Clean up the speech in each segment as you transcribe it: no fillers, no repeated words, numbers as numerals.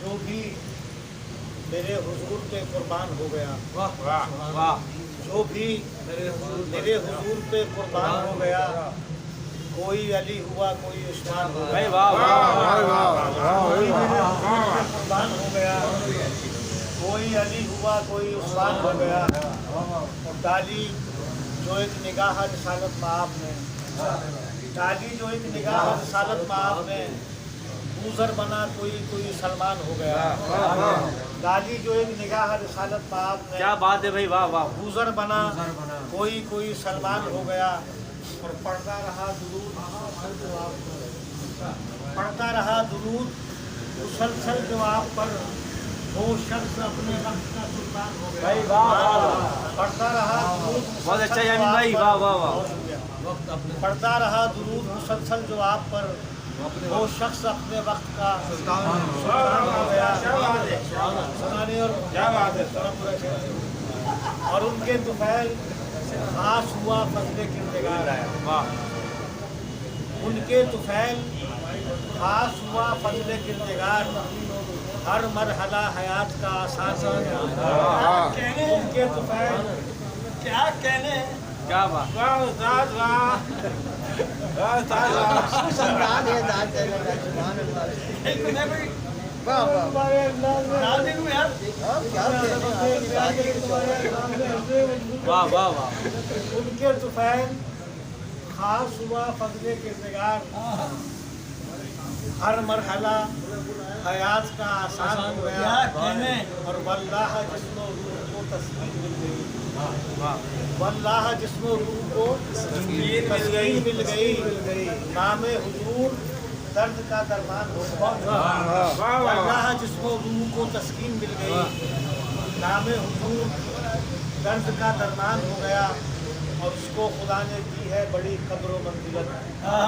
جو بھی میرے حضور پہ قربان ہو گیا، جو بھی میرے حضور پہ قربان ہو گیا، کوئی علی ہوا کوئی عثمان ہو گیا، کوئی میرے حضور پہ قربان ہو گیا، کوئی علی ہوا کوئی عثمان ہو گیا، اور ڈالی جو ایک نگاہ رسالت میں آپ نے، ڈالی جو ایک نگاہ رسالت میں آپ نے، بوزر بنا کوئی سلمان ہو گیا، ڈالی جو ایک نگاہ رسالت میں آپ نے، کیا بات ہے بھائی، واہ واہ، بوزر بنا کوئی سلمان ہو گیا، اور پڑھتا رہا درود، پڑھتا رہا درود مسلسل جو آپ پر، وہ شخص اپنے وقت کا سلطان ہو گیا، پڑھتا رہا درود بہت اچھا یامین بھائی، واہ واہ واہ، پڑھتا رہا درود مسلسل جو آپ پر، وہ شخص اپنے وقت کا سلطان ہو گیا، اور ان کے طفیل خاص ہوا فضل کردگار، ان کے طفیل خاص ہوا فضل کردگار، ہر مرحلہ حیات کا آسان ہو گیا، ان کے طفیل کیا کہنے، کیا بات، واہ واہ واہ، ان کے طفیل خاص ہوا فضل کردگار، ہر مرحلہ حیات کا آسان ہو گیا، اور واللہ جسم و روح کو تسکین مل گئی، واللہ جسم و روح کو تسکین مل گئی، نام حضور درد کا درمان ہو گیا، واللہ جسم و روح کو تسکین مل گئی، نام حضور درد کا درمان ہو گیا، اور اس کو خدا نے دی ہے بڑی قدر و منزلت،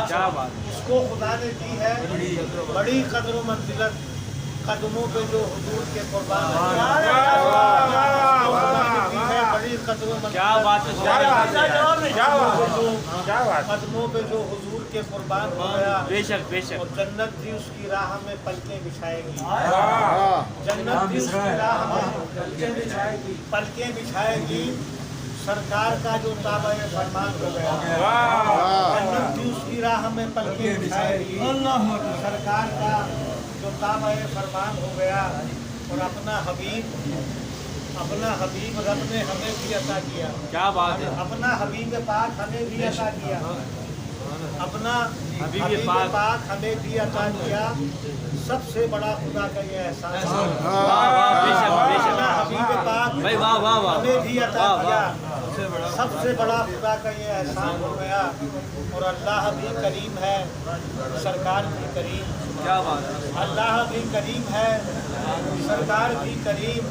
کیا بات، اس کو خدا نے دی ہے بڑی قدر و منزلت، قدموں پہ جو حضور کے قربان ہے، بڑی قدر و منزلت، کیا بات ہے، قدموں پہ جو حضور کے قربان ہو گیا، بے شک بے شک، اور جنت بھی اس کی راہ میں پلکیں بچھائے گی، جنت بھی اس کی راہ میں پلکیں بچھائے گی، سرکار کا جو تابع فرمان ہو گیا، جنت بھی اس کی راہ میں پلکیں بچھائے گی، سرکار کا جو تابع فرمان ہو گیا، اور اپنا حبیب رب نے ہمیں بھی عطا کیا، کیا بات ہے، اپنا حبیب پاک ہمیں بھی عطا کیا، اپنا حبیب حبیب پاک پاک ہمیں بھی عطا کیا، سب سے بڑا خدا کا یہ احسان ہے، واہ واہ، بے شک بے شک، اپنا حبیب پاک بھائی واہ واہ واہ، ہمیں بھی عطا واہ کیا، واہ، سب سے بڑا خدا کا یہ احسان ہو گیا، اور اللہ بھی کریم ہے، سرکار بھی کریم، کیا بات ہے، اللہ بھی کریم ہے، سرکار بھی کریم،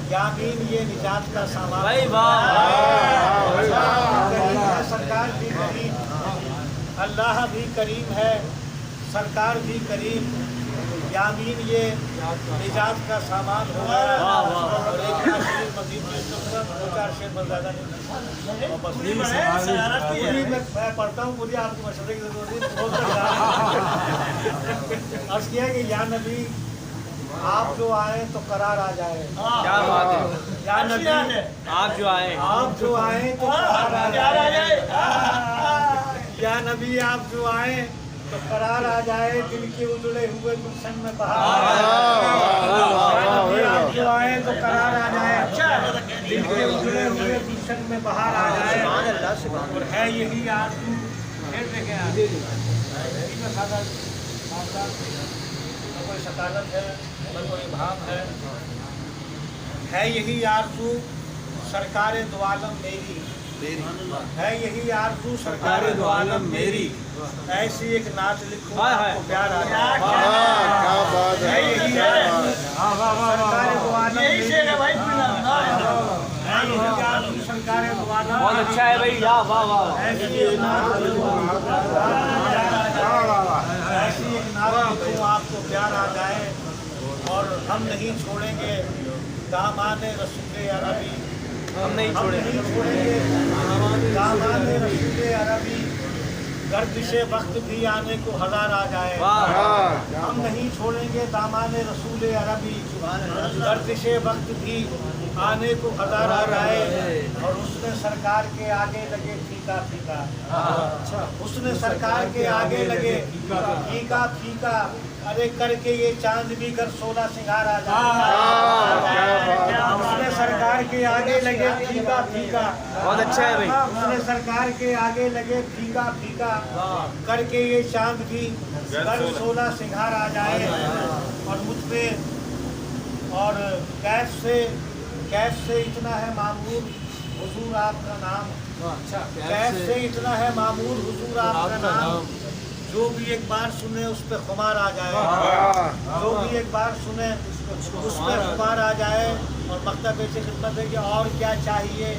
یامین یہ نجات کا سامان، بھائی واہ، کریم ہے، سرکار بھی کریم، اللہ بھی کریم ہے، سرکار بھی کریم، یامین یہ نجات کا سامان ہو گیا، اور ایک شیر مزید دو چار شیر بس زیادہ نہیں، میں پڑھتا ہوں، مجھے آپ کو مشورے کی ضرورت نہیں، عرض کیا کہ یا نبی آپ جو آئے تو قرار آ جائے، کیا بات ہے، یا نبی آپ جو آئے، آپ جو آئے تو قرار آ جائے، یا نبی آپ جو آئے تو قرار آ جائے، دل کے اجڑے ہوئے گلشن میں بہار آ جائے، یا نبی آپ جو آئے تو قرار آ جائے، دل کے اجڑے ہوئے گلشن میں بہار آ جائے، اور ہے یہی آرزو، پھر دیکھیں آپ نہ کوئی سکالت ہے نہ کوئی ابہام ہے یہی آرزو سرکار دو عالم میری، ہے یہی آرزو سرکار دو عالم میری، ایسی ایک نعت لکھوں آپ کو پیار آ جائے، ہے یہی آرزو سرکار دو عالم میری، سرکار دو عالم بہت اچھا ہے بھائی، واہ واہ واہ، ایسی ایک نعت لکھوں آپ کو پیار آ جائے، اور ہم نہیں چھوڑیں گے دامان رسول عربی، ہم نہیں چھوڑیں گے، دامان رسول عربی، गर्दिशे वक्त भी आने को हजार आ जाए, हम नहीं छोड़ेंगे दामाने रसूल अरबी। गर्दिशे वक्त भी आने को हजार आ जाए और उसने सरकार के आगे लगे फीका फीका। उसने सरकार के आगे लगे फीका फीका, अरे करके ये चांद भी कर 16 सिंगार आ जाए। उसने सरकार के आगे लगे फीका फीका, बहुत अच्छा है भाई। उसने सरकार के आगे लगे फीका फीका, करके ये चांद भी कर 16 सिंगार आ जाए। और मुझ पे और कैफ से इतना है मामूर हुजूर आपका नाम। कैफ से इतना है मामूर हुजूर आपका नाम, जो भी एक बार सुने उस पे खुमार आ जाए। जो भी एक बार सुने उस पे खुमार आ जाए। और मकतब ऐसी खिदमत है कि और क्या चाहिए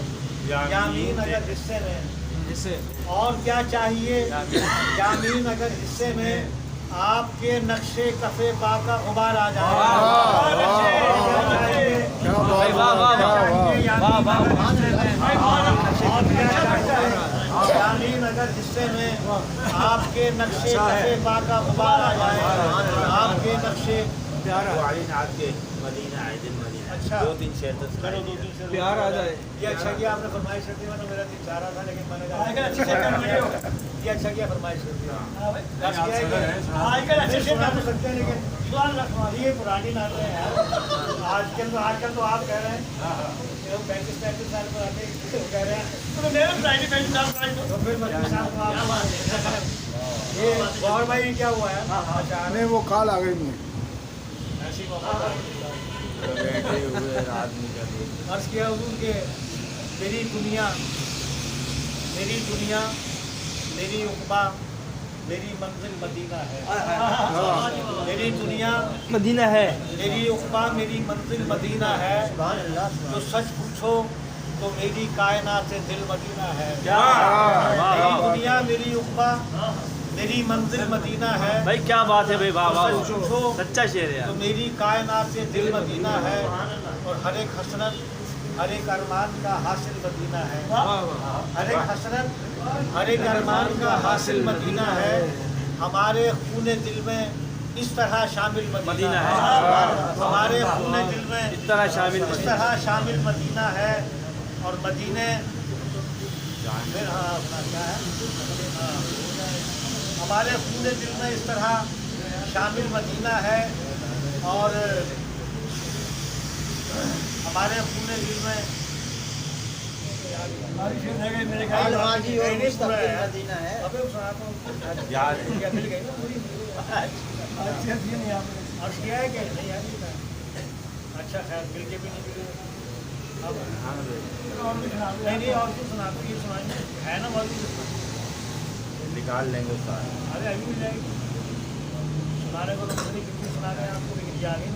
यामीन अगर हिस्से में, और क्या चाहिए यामीन अगर हिस्से में, आपके नक्शे कफे पा का गुबार आ जाए। यामीन अगर हिस्से में आपके नक्शे कफे पा का गुबार आ जाए। आपके नक्शे अच्छा 2-3 शेर तो चलो 2-3 शेर प्यार आ जाए। ये अच्छा किया आपने फरमाइश कर दी, मतलब मेरा दिल चाह रहा था लेकिन मैंने कहा ये अच्छा किया फरमाइश कर दिया। अच्छे से कर सकते हैं लेकिन ये पुरानी नातें हैं यार। आजकल तो आप कह रहे हैं 35-35 साल पर आते कह रहे हैं तो फिर मतलब साहब को आप ये गौर भाई क्या हुआ है? अच्छा नहीं वो काल आ गई मुझे। ऐसी अर्ज किया हुजूर के मेरी दुनिया मेरी उक़बा मेरी मंजिल मदीना है। मेरी दुनिया मदीना है, मेरी उक़बा मेरी मंजिल मदीना है। जो सच पूछो तो मेरी कायनात से दिल मदीना है। मेरी दुनिया मेरी उक़बा मेरी मंजिल मदीना है। भाई क्या बात है भाई, वाह वाह, सच पूछो सच्चा शेर है तो यार। मेरी कायनात से दिल मदीना है। और हर एक हसरत हर एक अरमान का हासिल मदीना है। हर एक हसरत हर एक अरमान का हासिल मदीना है। हमारे खूने दिल में इस तरह शामिल मदीना है। हमारे खूने दिल में इस तरह शामिल मदीना है। और मदीने फिर हाँ अपना क्या है हमारे खूने दिल में इस तरह शामिल मदीना है। और हमारे खूने दिल में अच्छा खैर मिल के भी नहीं नहीं और कुछ सुनाते ये सुनाएंगे है ना बहुत निकाल लेंगे सारे। अरे अभी मिल जाएगी सुनाने को तो कितनी सुना रहे हैं आपको लेकिन जा नहीं।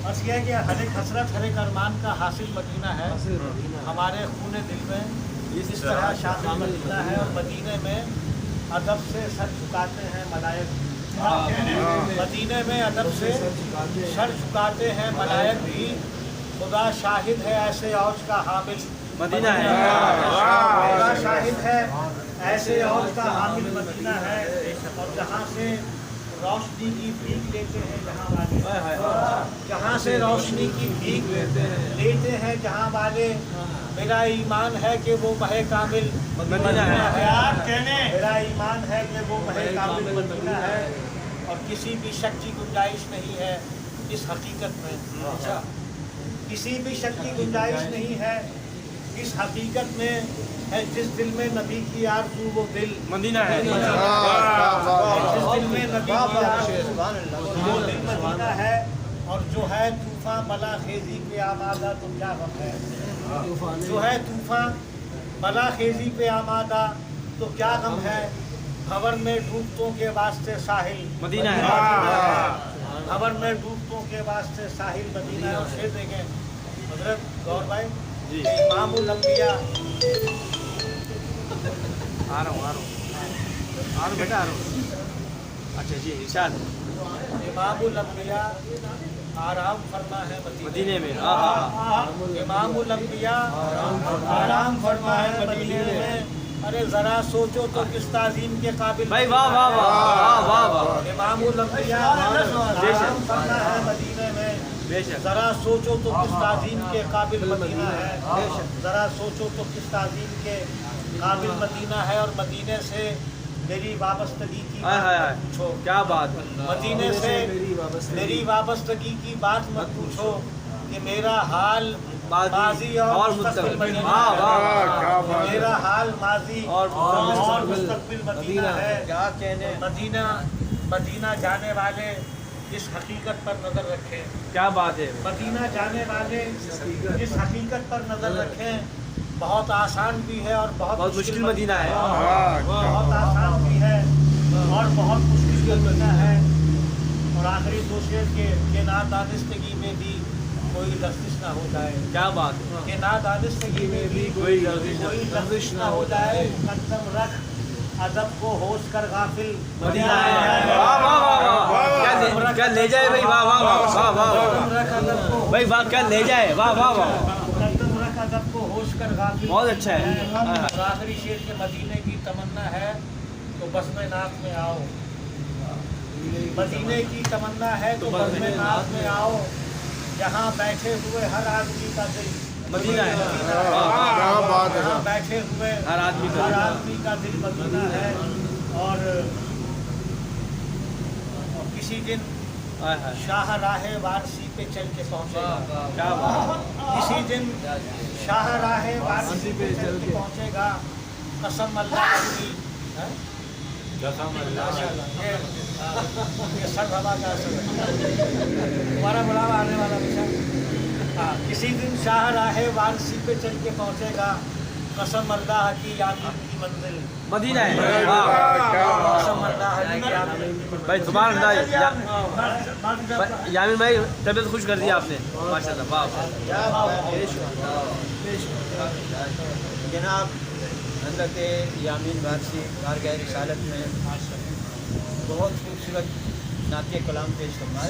बस यह है कि हर एक हसरत हर एक अरमान का हासिल मदीना है। हमारे खूने दिल में इस तरह शामिल मदीना है। और मदीने में अदब से सर झुकाते हैं मलाइक। मदीने में अदब से सर झुकाते हैं मलाइक भी। खुदा शाहिद है ऐसे औज का हामिल मदीना है। खुदा शाहिद है ऐसे औज का हामिल मदीना है। और जहाँ से रोशनी की भीख लेते हैं जहाँ से रोशनी की भीख लेते हैं जहाँ वाले। मेरा ईमान है कि वो महे कामिल मदीना है। मेरा ईमान है कि वो महे कामिल मदीना है। और किसी भी शक की गुंजाइश नहीं है इस हकीकत में। अच्छा किसी भी शक की गुंजाइश नहीं है इस हकीकत में है। जिस दिल में नबी की आरज़ू वो दिल मदीना है। जिस दिल में नबी की आरज़ू वो दिल मदीना है। और जो है तूफ़ान बला खेजी पे आमादा तो क्या गम है। जो है तूफ़ान बला खेजी पे आमादा तो क्या गम है। खबर में डूबतों के वास्ते साहिल मदीना है। खबर में डूबतों के वास्ते साहिल मदीना है। और शेर देखें हज़रत गौर भाई इमामुल अंबिया आ रहा हूँ बेटा आ रहा हूँ। अच्छा जी इरशाद। इमामुल अंबिया आराम फरमा है मदीने में। इमामुल अंबिया आराम फरमा है मदीने में। अरे जरा सोचो तो किस ताजीम के काबिल भाई वाह वाह वाह वाह वाह वाह इमामुल अंबिया आराम करना है मदीने में। बेशक जरा सोचो तो किस ताजीम के काबिल मदीना है। जरा सोचो तो किस ताजीम के काबिल मदीना है। और मदीने से मेरी वाबस्तगी की हाय हाय हाय पूछो। क्या बात है मदीने से मेरी वाबस्तगी की बात मत पूछो कि मेरा हाल माजी और मुस्तकबिल मदीना वाह वाह है। मेरा हाल माजी और मुस्तकबिल मदीना है। क्या कहने मदीना जाने वाले इस हकीकत पर नजर रखें। क्या बात है मदीना जाने वाले इस हकीकत पर नजर रखें, बहुत आसान भी है और बहुत मुश्किल मदीना है। बहुत आसान भी है और बहुत मुश्किल मदीना है। और आखिरी दो शेर के नादानिस्तगी में भी कोई लफ्ज़ ना हो जाए। क्या बात है कि नादानिस्तगी में भी कोई लफ्ज़ ना हो जाए। कदम रख अदब को होश कर गाफिल मदीना है। वाह वाह वाह वाह क्या ले जाए भाई वाह वाह वाह वाह वाह कदम रख अदब को भाई वाह क्या ले जाए वाह वाह वाह कदम रख अदब को होश कर गाफिल। बहुत अच्छा है। और आखिरी शेर के मदीने की तमन्ना है तो बज़्म नात में आओ। मदीने की तमन्ना है तो बज़्म नात में आओ। यहाँ बैठे हुए हर आदमी का दिल मदीना है। क्या बात है यहाँ बैठे हुए हर आदमी का दिल मदीना है। और किसी दिन हाय हाय शाह राहे वारसी पे चल के पहुँचेगा। क्या बात किसी दिन शाह राहे वारसी पे चल के पहुँचेगा। कसम अल्लाह की ये सर हवा का असर है। तुम्हारा बुलावा आने वाला बच्चा। हाँ, किसी दिन शाह राहे वारसी पे चल के पहुँचेगा। कसम अल्लाह की यामीन की मंजिल मदीना है। वाह कसम अल्लाह की यामीन की मंजिल। भाई सुभान अल्लाह मर्द यामिन भाई तबीयत खुश कर दी आपने माशाल्लाह वाह जनाब हज़रत यामीन वारसी बारगाह रिसालत में बहुत खूबसूरत नातिया कलाम पेश फरमा रहे हैं।